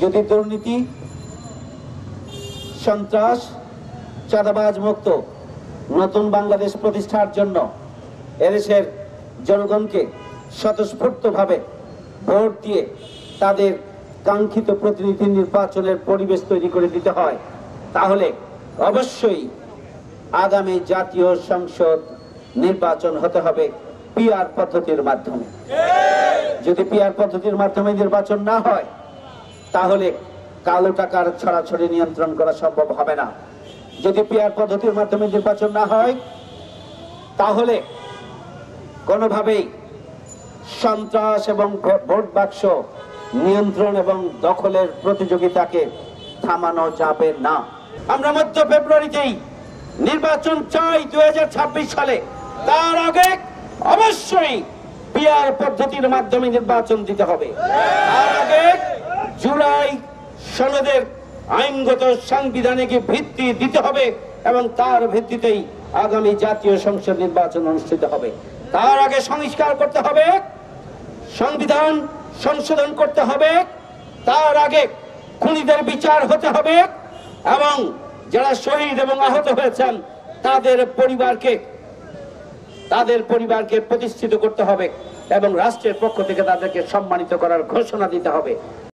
যদি দুর্নীতি, সন্ত্রাস, চাঁদাবাজ মুক্ত নতুন বাংলাদেশ প্রতিষ্ঠার জন্য এদেশের জনগণকে স্বতঃস্ফূর্তভাবে ভোট দিয়ে তাদের কাঙ্ক্ষিত প্রতিনিধি নির্বাচনের পরিবেশ তৈরি করে দিতে হয়, তাহলে অবশ্যই আগামী জাতীয় সংসদ নির্বাচন হতে হবে পিআর পদ্ধতির মাধ্যমে। যদি পিআর পদ্ধতির মাধ্যমে নির্বাচন না হয়, তাহলে কালো টাকার ছড়াছড়ি নিয়ন্ত্রণ করা সম্ভব হবে না। যদি পিআর পদ্ধতির মাধ্যমে নির্বাচন না হয়, তাহলে কোনোভাবেই সন্ত্রাস এবং ভোট বাক্স নিয়ন্ত্রণ এবং দখলের প্রতিযোগিতাকে থামানো যাবে না। আমরা মধ্য ফেব্রুয়ারিতেই নির্বাচন চাই 2026 সালে। তার আগে অবশ্যই পিআর পদ্ধতির মাধ্যমে নির্বাচন দিতে হবে। তার আগে জুলাই সনদের আইনগত সাংবিধানিক ভিত্তি দিতে হবে এবং তার ভিত্তিতেই আগামী জাতীয় সংসদ নির্বাচন অনুষ্ঠিত হবে। তার আগে সংস্কার করতে হবে, সংবিধান সংশোধন করতে হবে, তার আগে খুনিদের বিচার হতে হবে এবং যারা শহীদ এবং আহত হয়েছেন তাদের পরিবারকে প্রতিষ্ঠিত করতে হবে এবং রাষ্ট্রের পক্ষ থেকে তাদেরকে সম্মানিত করার ঘোষণা দিতে হবে।